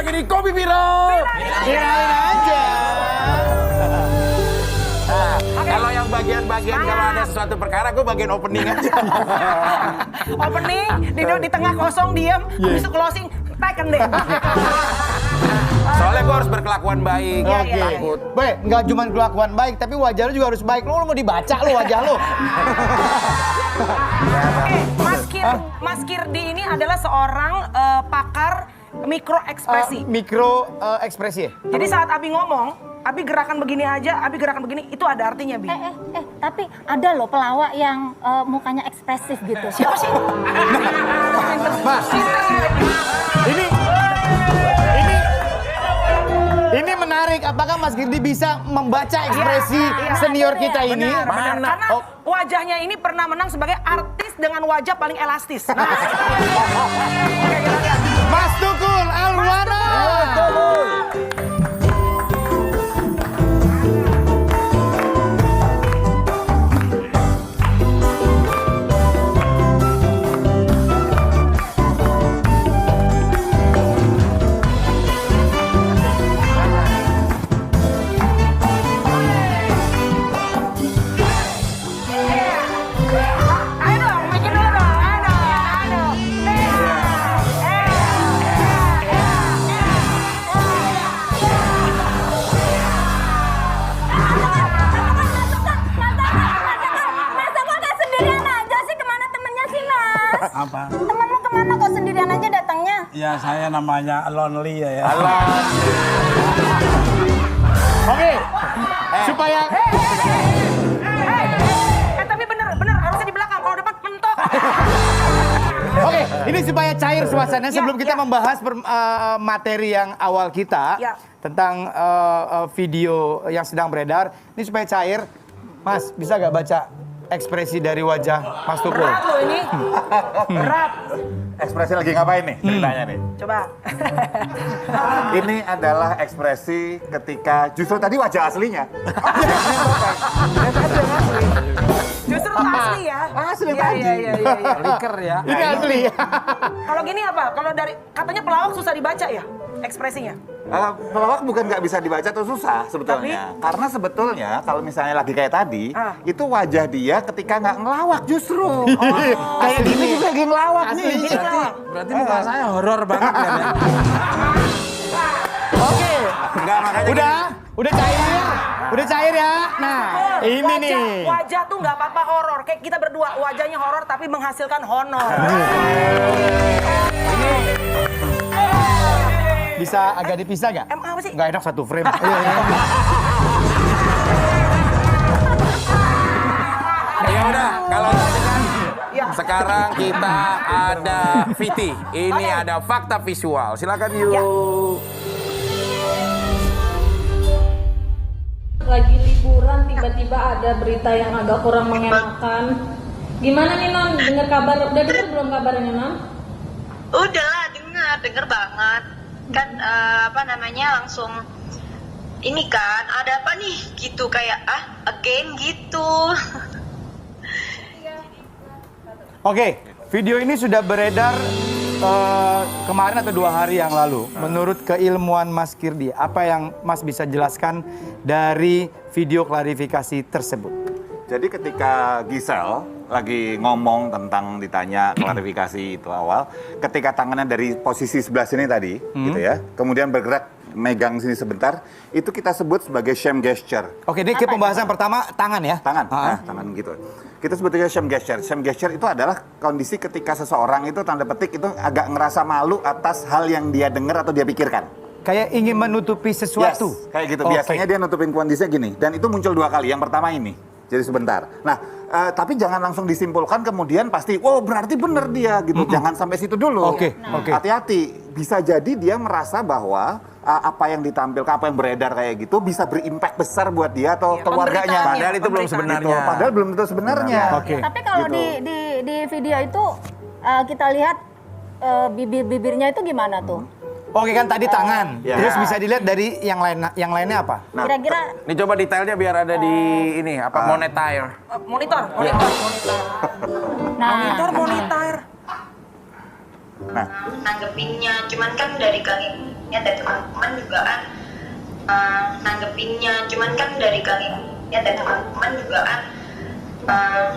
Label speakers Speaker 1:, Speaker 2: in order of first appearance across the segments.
Speaker 1: lagi di Kopi Viral.
Speaker 2: Viralin aja.
Speaker 1: Kalau yang bagian-bagian kalau ada sesuatu perkara, gue bagian opening aja.
Speaker 3: Opening, di tengah kosong diam, habis itu closing, teken deh.
Speaker 1: Soalnya gue harus berkelakuan baik.
Speaker 2: Oke.
Speaker 1: Takut.
Speaker 2: Boy, nggak cuma kelakuan baik, tapi wajah lu juga harus baik. Lu mau dibaca lu wajah lu.
Speaker 3: Oke, Mas Kirdi ini adalah seorang pakar mikro ekspresi.
Speaker 2: Mikro ekspresi ya?
Speaker 3: Jadi saat Abi ngomong, Abi gerakan begini aja, Abi gerakan begini, itu ada artinya, Bi.
Speaker 4: Tapi ada loh pelawak yang mukanya ekspresif gitu.
Speaker 3: Siapa sih?
Speaker 2: Mas, ini menarik. Apakah Mas Girdi bisa membaca ekspresi senior kita ini?
Speaker 3: Benar.
Speaker 1: Mana?
Speaker 3: Karena wajahnya ini pernah menang sebagai artis dengan wajah paling elastis. Nah.
Speaker 2: Mas Tukul Alwana.
Speaker 3: Ayo dong, bikin dulu dong. Ayo.
Speaker 4: Masa kok gak sendirian aja sih? Kemana temennya sih, Mas?
Speaker 5: Apa?
Speaker 4: Temenmu kemana kok sendirian aja datangnya?
Speaker 5: Ya saya namanya lonely ya.
Speaker 2: Oke, supaya
Speaker 3: Tapi bener, harusnya di belakang. Kalau depan mentok.
Speaker 2: Oke, ini supaya cair suasana sebelum kita membahas materi yang awal kita tentang video yang sedang beredar. Ini supaya cair, Mas bisa gak baca ekspresi dari wajah Mas Tukul?
Speaker 3: Berat loh ini. Berat.
Speaker 6: Ekspresi lagi ngapain nih ceritanya nih?
Speaker 3: Coba.
Speaker 6: Ini adalah ekspresi ketika justru tadi wajah aslinya.
Speaker 3: Justru itu asli ya.
Speaker 6: Asli
Speaker 3: Iya,
Speaker 6: tadi.
Speaker 3: iya.
Speaker 1: Liker ya.
Speaker 2: Ini asli.
Speaker 3: Kalau gini apa? Kalau dari katanya pelawak susah dibaca ya ekspresinya.
Speaker 6: Pelawak bukan nggak bisa dibaca atau susah sebetulnya. Karena sebetulnya kalau misalnya lagi kayak tadi, itu wajah dia ketika nggak ngelawak justru. Kayak gini juga lagi ngelawak nih.
Speaker 5: Berarti muka saya horor banget ya.
Speaker 2: Oke,
Speaker 1: Enggak, makanya
Speaker 2: udah cair ya? Udah cair ya? Nah, ini nih.
Speaker 3: Wajah tuh nggak apa-apa horor. Kayak kita berdua wajahnya horor tapi menghasilkan honor.
Speaker 2: Bisa agak dipisah gak?
Speaker 3: Apa sih?
Speaker 2: Gak enak satu frame.
Speaker 1: Ya udah, kalau tadi kan sekarang kita ada Viti. Ini ada fakta visual. Silakan yuk.
Speaker 7: Lagi liburan tiba-tiba ada berita yang agak kurang mengenakan. Gimana nih Non? Dengar kabar? Udah dengar belum kabarnya Non?
Speaker 8: Udah lah, denger banget. Kan langsung ini kan ada apa nih gitu kayak again gitu.
Speaker 2: Oke, video ini sudah beredar kemarin atau 2 hari yang lalu. Menurut keilmuan Mas Kirdi, apa yang Mas bisa jelaskan dari video klarifikasi tersebut?
Speaker 6: Jadi ketika Gisel lagi ngomong tentang ditanya klarifikasi itu awal, ketika tangannya dari posisi sebelah sini tadi, gitu ya, kemudian bergerak megang sini sebentar, itu kita sebut sebagai shame gesture.
Speaker 2: Oke, ini pembahasan pertama tangan ya?
Speaker 6: Tangan, tangan gitu. Kita sebutnya shame gesture. Shame gesture itu adalah kondisi ketika seseorang itu tanda petik itu agak ngerasa malu atas hal yang dia dengar atau dia pikirkan.
Speaker 2: Kayak ingin menutupi sesuatu.
Speaker 6: Yes, kayak gitu. Biasanya dia nutupin kondisinya gini. Dan itu muncul 2 kali. Yang pertama ini. Jadi sebentar. Nah, tapi jangan langsung disimpulkan kemudian pasti, oh berarti benar dia gitu. Jangan sampai situ dulu.
Speaker 2: Oke.
Speaker 6: Hati-hati. Bisa jadi dia merasa bahwa apa yang ditampilkan, apa yang beredar kayak gitu bisa berimpact besar buat dia atau keluarganya.
Speaker 1: Padahal itu belum sebenarnya.
Speaker 6: Padahal belum tentu sebenarnya.
Speaker 2: Oke.
Speaker 4: Tapi kalau
Speaker 6: Gitu.
Speaker 4: di video itu kita lihat bibirnya itu gimana tuh?
Speaker 2: Oke, kan tadi tangan.
Speaker 6: Ya.
Speaker 2: Terus bisa dilihat dari yang lainnya apa?
Speaker 6: Nah,
Speaker 4: Kira-kira
Speaker 1: Ini coba detailnya biar ada di ini apa monitor.
Speaker 3: Monitor.
Speaker 4: nah,
Speaker 3: Monitor.
Speaker 6: nah,
Speaker 8: Nanggepinnya cuman kan dari kali ya dari teman-teman juga kan nanggepinnya, cuman kan dari kalian ya dari teman-teman juga kan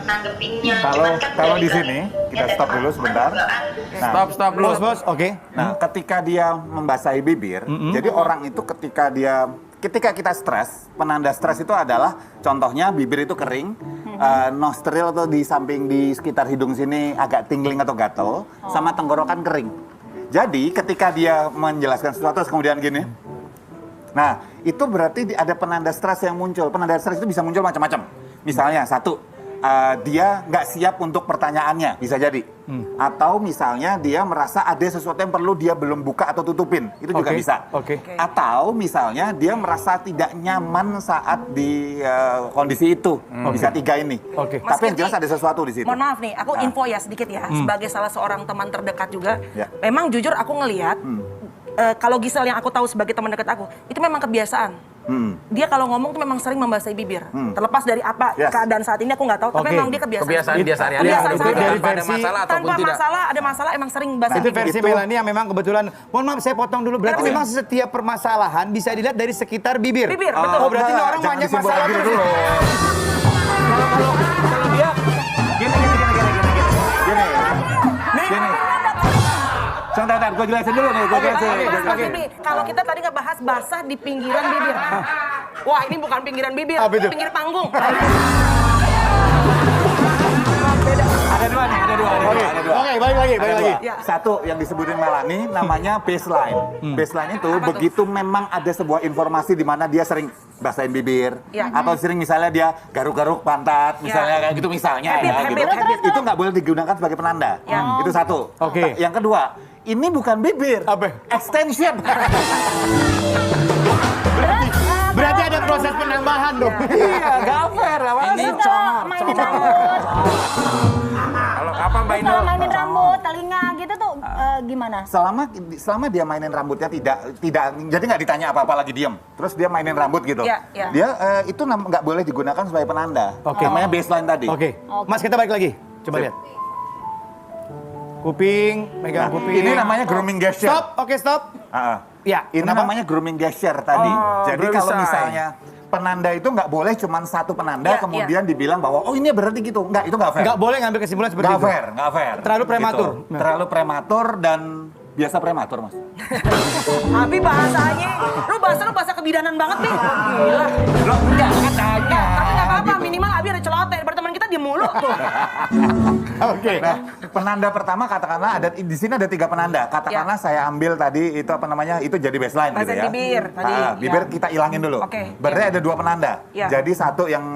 Speaker 8: nanggepinnya, cuman kan
Speaker 6: Kalau
Speaker 8: dari
Speaker 6: di sini kita stop dulu sebentar. Nah,
Speaker 1: Stop dulu.
Speaker 2: Bos, oke.
Speaker 6: Nah, ketika dia membasahi bibir, jadi orang itu ketika kita stres, penanda stres itu adalah contohnya bibir itu kering, nostril atau di samping di sekitar hidung sini agak tingling atau gatel, sama tenggorokan kering. Jadi ketika dia menjelaskan sesuatu terus kemudian gini, nah itu berarti ada penanda stres yang muncul. Penanda stres itu bisa muncul macam-macam. Misalnya satu, dia nggak siap untuk pertanyaannya, bisa jadi. Atau misalnya dia merasa ada sesuatu yang perlu dia belum buka atau tutupin, itu juga bisa. Atau misalnya dia merasa tidak nyaman saat di kondisi itu, bisa tiga ini. Tapi yang jelas ada sesuatu di situ.
Speaker 3: Mohon maaf nih, aku info ya sedikit ya, sebagai salah seorang teman terdekat juga. Memang jujur aku ngelihat, kalau Gisel yang aku tahu sebagai teman dekat aku, itu memang kebiasaan. Dia kalau ngomong tuh memang sering membasahi bibir. Terlepas dari apa keadaan saat ini aku nggak tahu, tapi memang dia kebiasaan.
Speaker 1: Kebiasaan dia sehari-hari.
Speaker 3: Kebiasaan
Speaker 1: Itu
Speaker 3: sehari-hari.
Speaker 1: tanpa ada masalah ataupun
Speaker 3: Tanpa
Speaker 1: tidak.
Speaker 3: masalah, ada masalah emang sering basahi
Speaker 2: Itu
Speaker 3: bibir.
Speaker 2: versi Melanie yang memang kebetulan, mohon maaf saya potong dulu, berarti memang setiap permasalahan bisa dilihat dari sekitar bibir.
Speaker 3: Bibir, betul.
Speaker 2: Oh, berarti ini orang
Speaker 6: Jangan
Speaker 2: banyak
Speaker 6: disimpulkan
Speaker 2: masalah
Speaker 6: gitu
Speaker 2: terus.
Speaker 6: dulu. Kalau dia gini. Sebentar, gue jelasin dulu nih,
Speaker 3: Mas Fibri, kalau kita tadi nggak bahas basah di pinggiran bibir. Wah, ini bukan pinggiran bibir,
Speaker 2: Apa itu?
Speaker 3: pinggir panggung.
Speaker 6: Ada dua nih, ada dua.
Speaker 2: Oke, balik lagi.
Speaker 3: Ya.
Speaker 6: Satu yang disebutin Melanie namanya baseline. Baseline itu begitu memang ada sebuah informasi di mana dia sering basahin bibir, atau sering misalnya dia garuk-garuk pantat, misalnya kayak gitu misalnya
Speaker 3: Habit.
Speaker 6: Itu nggak boleh digunakan sebagai penanda. Itu satu.
Speaker 2: Oke.
Speaker 6: Yang kedua, ini bukan bibir, extension.
Speaker 2: Berarti ada proses penambahan dong.
Speaker 6: Iya, nggak fair.
Speaker 4: Ini mainin rambut,
Speaker 1: Kalau kapan Mbak Inul?
Speaker 4: kalau mainin rambut, telinga gitu tuh gimana?
Speaker 6: Selama dia mainin rambutnya tidak jadi nggak ditanya apa-apa lagi diem, terus dia mainin rambut gitu, dia itu nggak boleh digunakan sebagai penanda. Namanya baseline tadi.
Speaker 2: Oke. Mas kita balik lagi. Coba lihat. Kuping, megang kuping.
Speaker 6: Ini namanya grooming gesture.
Speaker 2: Stop, oke stop. Ya,
Speaker 6: Ini
Speaker 2: kenapa?
Speaker 6: namanya grooming gesture tadi. Jadi
Speaker 1: grooming
Speaker 6: kalau
Speaker 1: sign.
Speaker 6: misalnya penanda itu nggak boleh cuma satu penanda kemudian dibilang bahwa oh ini berarti gitu. Nggak, itu nggak fair.
Speaker 2: Nggak boleh ngambil kesimpulan seperti
Speaker 6: Nggak
Speaker 2: itu.
Speaker 6: fair, nggak fair.
Speaker 2: Terlalu prematur.
Speaker 6: Gitu. Terlalu prematur dan biasa prematur, Mas.
Speaker 3: Tapi bahasanya, lu bahasa kebidanan banget nih. Gila.
Speaker 6: Lo enggak katanya.
Speaker 3: Tapi nggak apa-apa, minimal Abi ada celoteh. Daripada teman kita dia mulu tuh.
Speaker 2: Oke.
Speaker 6: Nah, penanda pertama katakanlah di sini ada 3 penanda. Katakanlah saya ambil tadi itu apa namanya? Itu jadi baseline gitu ya.
Speaker 3: Bibir tadi.
Speaker 6: Bibir kita ilangin dulu.
Speaker 3: Oke.
Speaker 6: Berarti ada 2 penanda. Jadi satu yang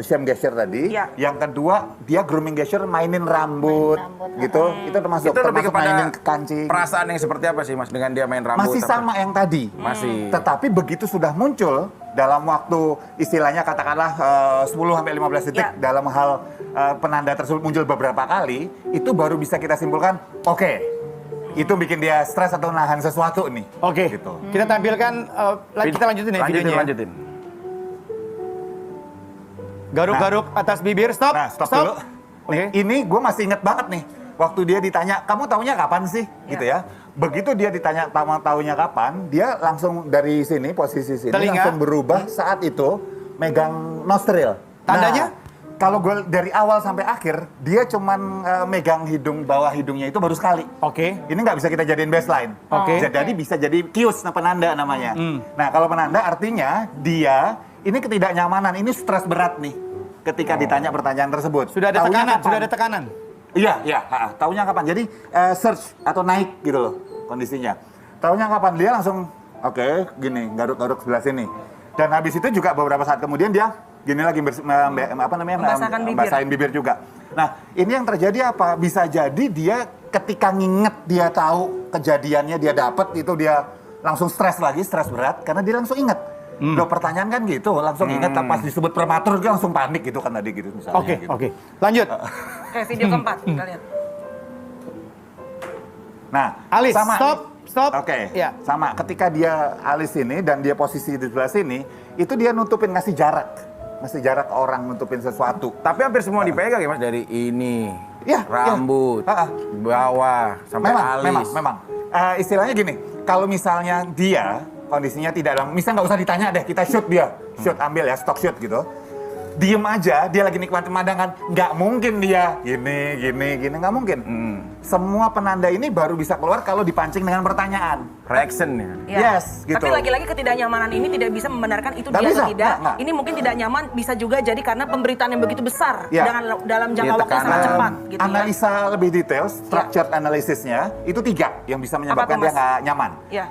Speaker 6: shame gesture tadi, yang kedua dia grooming gesture mainin rambut gitu. Itu termasuk
Speaker 1: Itu lebih kepada
Speaker 6: mainin kancing.
Speaker 1: perasaan yang seperti apa sih Mas dengan dia main rambut?
Speaker 6: Masih sama yang tadi.
Speaker 1: Masih.
Speaker 6: Tetapi begitu sudah muncul dalam waktu istilahnya katakanlah 10 sampai 15 detik dalam hal penanda tersebut muncul beberapa kali, itu baru bisa kita simpulkan, oke, itu bikin dia stres atau nahan sesuatu nih.
Speaker 2: Oke.
Speaker 6: Gitu.
Speaker 2: Kita tampilkan kita lanjutin ya videonya.
Speaker 1: Lanjutin.
Speaker 2: Garuk-garuk atas bibir, stop.
Speaker 6: Nah, stop dulu.
Speaker 2: Oke.
Speaker 6: Ini gue masih inget banget nih. Waktu dia ditanya, kamu taunya kapan sih? Gitu ya. Begitu dia ditanya taunya kapan, dia langsung dari sini, posisi sini,
Speaker 2: Telinga.
Speaker 6: langsung berubah saat itu megang nostril.
Speaker 2: Tandanya?
Speaker 6: Nah, kalau gue dari awal sampai akhir, dia cuman megang hidung, bawah hidungnya itu baru sekali.
Speaker 2: Oke.
Speaker 6: Ini nggak bisa kita jadiin baseline.
Speaker 2: Oke.
Speaker 6: Jadi bisa jadi kius, penanda namanya. Nah, kalau penanda artinya dia ini ketidaknyamanan, ini stres berat nih ketika ditanya pertanyaan tersebut.
Speaker 2: Sudah ada
Speaker 6: Taunya
Speaker 2: tekanan,
Speaker 6: kapan?
Speaker 2: sudah ada tekanan.
Speaker 6: Iya, taunya kapan? Jadi search atau naik gitu loh kondisinya. Taunya kapan? Dia langsung oke, gini, garuk-garuk sebelah sini. Dan habis itu juga beberapa saat kemudian dia gini lagi membasahin bibir juga. Nah, ini yang terjadi apa? Bisa jadi dia ketika nginget dia tahu kejadiannya dia dapat itu dia langsung stres lagi, stres berat karena dia langsung inget. Loh, pertanyaan kan gitu, langsung inget pas disebut prematur dia langsung panik gitu kan tadi gitu misalnya.
Speaker 2: Oke,
Speaker 6: gitu.
Speaker 2: oke. Lanjut.
Speaker 3: Oke, video keempat kita lihat.
Speaker 6: Nah,
Speaker 2: Alis,
Speaker 6: sama.
Speaker 2: stop.
Speaker 6: Oke,
Speaker 2: Ya.
Speaker 6: sama. Ketika dia alis ini dan dia posisi di sebelah sini, itu dia nutupin ngasih jarak ke orang, nutupin sesuatu.
Speaker 1: Tapi hampir semua dipegang ya Mas, dari ini,
Speaker 6: Ya,
Speaker 1: rambut,
Speaker 6: ya.
Speaker 1: bawah sampai alis.
Speaker 6: Memang. Istilahnya gini, Kalau misalnya dia kondisinya tidak dalam, misalnya nggak usah ditanya deh, kita shoot dia, shoot ambil ya, stock shoot gitu. Diem aja, dia lagi nikmatin pemandangan, nggak mungkin dia gini, nggak mungkin. Semua penanda ini baru bisa keluar kalau dipancing dengan pertanyaan.
Speaker 1: Reaction ya.
Speaker 3: Ya.
Speaker 6: Yes, gitu.
Speaker 3: Tapi lagi-lagi ketidaknyamanan ini tidak bisa membenarkan itu
Speaker 6: Nggak
Speaker 3: dia
Speaker 6: bisa,
Speaker 3: atau tidak.
Speaker 6: nggak.
Speaker 3: Ini mungkin tidak nyaman, bisa juga jadi karena pemberitaan yang begitu besar
Speaker 6: Ya.
Speaker 3: dalam jangka
Speaker 1: Iya,
Speaker 3: waktu yang sangat
Speaker 1: tekanan.
Speaker 3: cepat. Gitu ya.
Speaker 6: Analisa lebih detail, structured analisisnya itu 3 yang bisa menyebabkan
Speaker 3: Apa tuh,
Speaker 6: dia
Speaker 3: Mas?
Speaker 6: nggak nyaman.
Speaker 3: Ya.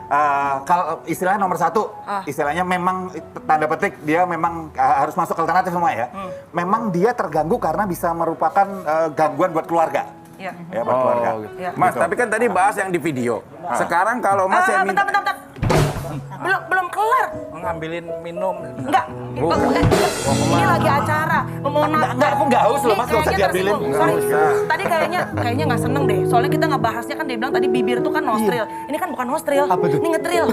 Speaker 6: Kalau istilahnya nomor 1, istilahnya memang tanda petik dia memang harus masuk alternatif semua ya. Memang dia terganggu karena bisa merupakan gangguan buat keluarga.
Speaker 3: Ya.
Speaker 6: Ya, buat keluarga.
Speaker 1: gitu.
Speaker 3: Ya.
Speaker 1: Mas,
Speaker 6: Gitu.
Speaker 1: tapi kan tadi bahas yang di video. Sekarang kalau Mas yang minta...
Speaker 3: Bentar. Belum kelar.
Speaker 5: Ngambilin minum.
Speaker 3: Enggak. Ini lagi acara. Mohon maaf.
Speaker 6: Enggak, aku nggak haus loh,
Speaker 3: Ini
Speaker 6: Mas, nggak usah
Speaker 3: kayaknya
Speaker 6: diambilin.
Speaker 3: tersinggung.
Speaker 1: Nggak
Speaker 3: Sorry.
Speaker 1: usah.
Speaker 3: Tadi kayaknya nggak seneng deh. Soalnya kita ngebahasnya kan dia bilang tadi bibir tuh kan nostril. Ini kan bukan nostril.
Speaker 2: Apa tuh?
Speaker 3: Ini ngetril.